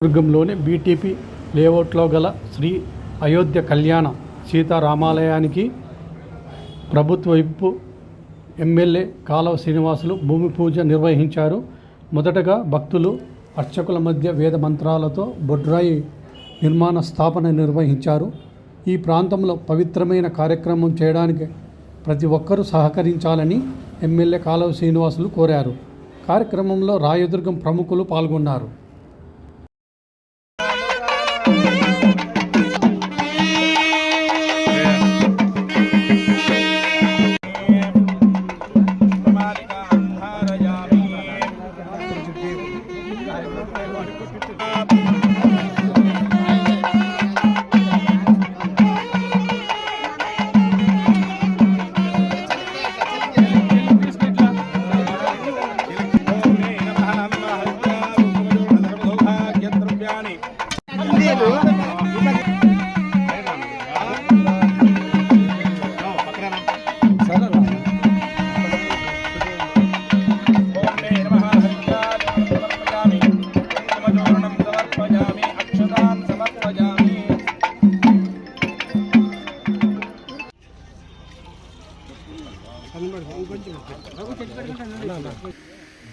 దుర్గంలోని BTP లేఅవుట్లో గల శ్రీ అయోధ్య కళ్యాణ సీతారామాలయానికి ప్రభుత్వ విప్ ఎమ్మెల్యే కాలవ శ్రీనివాసులు భూమి పూజ నిర్వహించారు. మొదటగా భక్తులు అర్చకుల మధ్య వేద మంత్రాలతో బొడ్రాయి నిర్మాణ స్థాపన నిర్వహించారు. ఈ ప్రాంతంలో పవిత్రమైన కార్యక్రమం చేయడానికి ప్రతి ఒక్కరూ సహకరించాలని ఎమ్మెల్యే కాలవ శ్రీనివాసులు కోరారు. కార్యక్రమంలో రాయదుర్గం ప్రముఖులు పాల్గొన్నారు.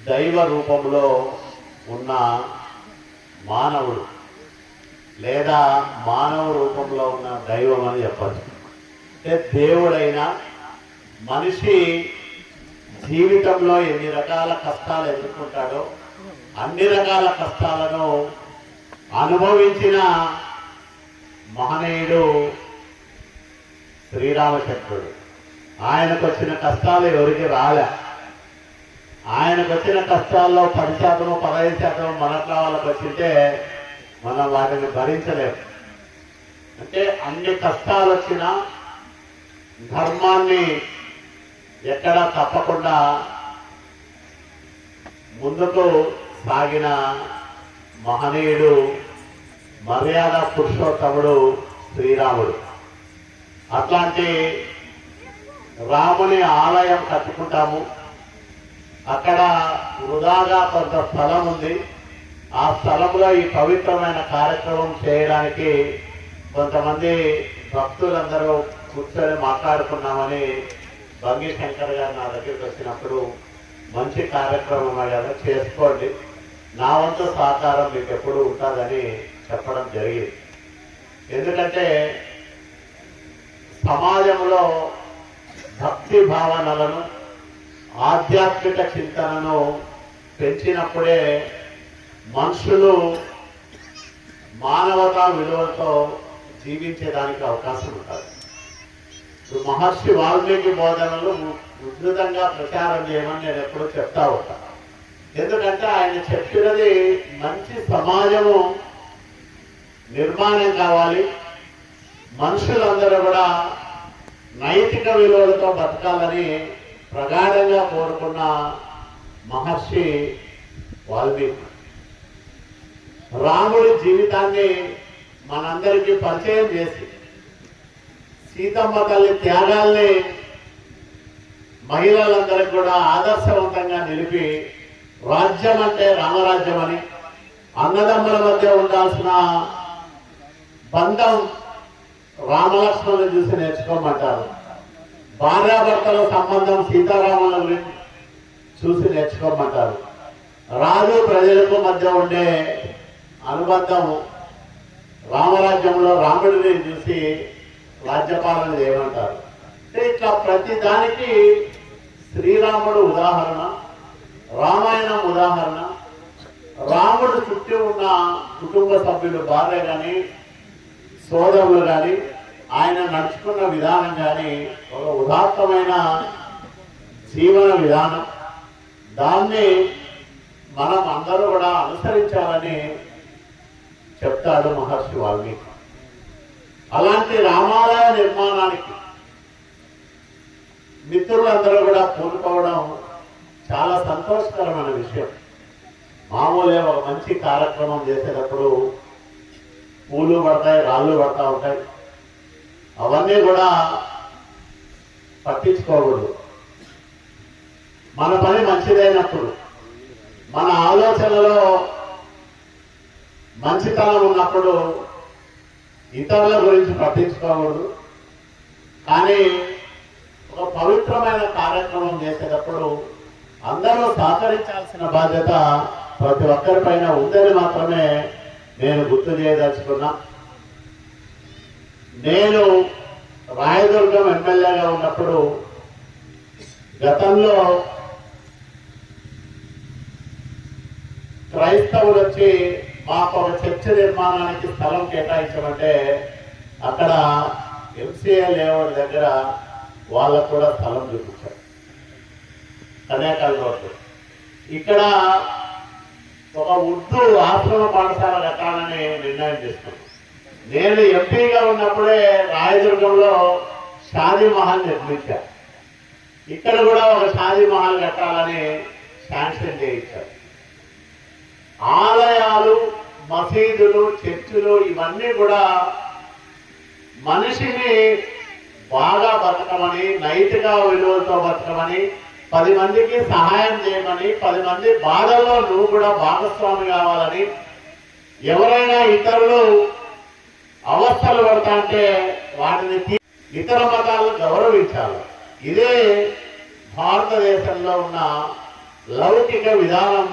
దైవ రూపంలో ఉన్న మానవుడు లేదా మానవ రూపంలో ఉన్న దైవం అని చెప్పచ్చు. అంటే దేవుడైనా మనిషి జీవితంలో ఎన్ని రకాల కష్టాలు ఎదుర్కొంటాడో అన్ని రకాల కష్టాలను అనుభవించిన మహనీయుడు శ్రీరామచంద్రుడు. ఆయనకు వచ్చిన కష్టాలు ఎవరికి రాలే. ఆయనకు వచ్చిన కష్టాల్లో 10%, 15% మనట్లా వాళ్ళకి వచ్చింటే మనం వాటిని భరించలేము. అంటే అన్ని కష్టాలు వచ్చినా ధర్మాన్ని ఎక్కడా తప్పకుండా ముందుకు సాగిన మహనీయుడు మర్యాద పురుషోత్తముడు శ్రీరాముడు. అట్లాంటి రాముని ఆలయం కట్టుకుంటాము. అక్కడ వృధాగా కొంత స్థలం ఉంది. ఆ స్థలంలో ఈ పవిత్రమైన కార్యక్రమం చేయడానికి కొంతమంది భక్తులందరూ కూర్చొని మాట్లాడుకున్నామని బంగి శంకర్ గారు నా దగ్గరికి వచ్చినప్పుడు, మంచి కార్యక్రమం కదా చేసుకోండి, నా వంతు సహకారం మీకు ఎప్పుడు ఉంటుందని చెప్పడం జరిగింది. ఎందుకంటే సమాజంలో భక్తి భావనలను ఆధ్యాత్మిక చింతనను పెంచినప్పుడే మనుషులు మానవతా విలువలతో జీవించేదానికి అవకాశం ఉంటుంది. మహర్షి వాల్మీకి బోధనలు ఉధృతంగా ప్రచారం చేయమని నేను ఎప్పుడూ చెప్తా ఉంటాను. ఎందుకంటే ఆయన చెప్పినది మంచి సమాజము నిర్మాణం కావాలి, మనుషులందరూ కూడా నైతిక విలువలతో బతకాలని ప్రగాఢంగా కోరుకున్న మహర్షి వాల్మీకి. రాముడి జీవితాన్ని మనందరికీ పరిచయం చేసి సీతమ్మ తల్లి త్యాగాల్ని మహిళలందరికీ కూడా ఆదర్శవంతంగా నిలిపి రాజ్యం అంటే రామరాజ్యం అని, అన్నదమ్ముల మధ్య ఉండాల్సిన బంధం రామలక్ష్మణుని చూసి నేర్చుకోమంటారు. భార్యాభర్తల సంబంధం సీతారాములను చూసి నేర్చుకోమంటారు. రాజు ప్రజలకు మధ్య ఉండే అనుబంధం రామరాజ్యంలో రాముడిని చూసి రాజ్యపాలన చేయమంటారు. ఇట్లా ప్రతి దానికి శ్రీరాముడు ఉదాహరణ, రామాయణం ఉదాహరణ. రాముడు చుట్టూ ఉన్న కుటుంబ సభ్యులు, భార్య కానీ సోదరులు కానీ, ఆయన నడుచుకున్న విధానం కానీ ఒక ఉదాత్తమైన జీవన విధానం. దాన్ని మనం అందరూ కూడా అనుసరించాలని చెప్తాడు మహర్షి వాల్మీకి. అలాంటి రామాలయ నిర్మాణానికి మిత్రులందరూ కూడా పూనుకోవడం చాలా సంతోషకరమైన విషయం. మామూలుగా ఒక మంచి కార్యక్రమం చేసేటప్పుడు పూలు పడతాయి, రాళ్ళు పడతా ఉంటాయి. అవన్నీ కూడా పట్టించుకోకూడదు. మన పని మంచిదైనప్పుడు మన ఆలోచనలో మంచితనం ఉన్నప్పుడు ఇతరుల గురించి పట్టించుకోకూడదు. కానీ ఒక పవిత్రమైన కార్యక్రమం చేసేటప్పుడు అందరూ సహకరించాల్సిన బాధ్యత ప్రతి ఒక్కరిపైన ఉందని మాత్రమే నేను గుర్తు చేయదలుచుకున్నా. నేను రాయదుర్గం ఎమ్మెల్యేగా ఉన్నప్పుడు గతంలో క్రైస్తవులు వచ్చి మాకు ఒక చర్చ్ నిర్మాణానికి స్థలం కేటాయించమంటే అక్కడ ఎంసీఏ లేఅవుట్ దగ్గర వాళ్ళకు కూడా స్థలం చూపించారు. కన్యాకల్ రోడ్డు ఇక్కడ ఒక ఉర్దూ ఆశ్రమ పాఠశాల కట్టాలని నిర్ణయం చేసుకున్నాం. నేను ఎంపీగా ఉన్నప్పుడే రాయదుర్గంలో షాదీ మహల్ నిర్మించారు. ఇక్కడ కూడా ఒక షాదీ మహల్ కట్టాలని శాంక్షన్ చేయించారు. ఆలయాలు, మసీదులు, చర్చిలు ఇవన్నీ కూడా మనిషిని బాగా బతకమని, నైతిక విలువలతో బతకమని, 10 మందికి సహాయం చేయమని, 10 మంది బాధల్లో నువ్వు కూడా భాగస్వామి కావాలని, ఎవరైనా ఇతరులు అవస్థలు పడతా అంటే వాటిని ఇతర మతాలను గౌరవించాలి. ఇదే భారతదేశంలో ఉన్న లౌకిక విధానం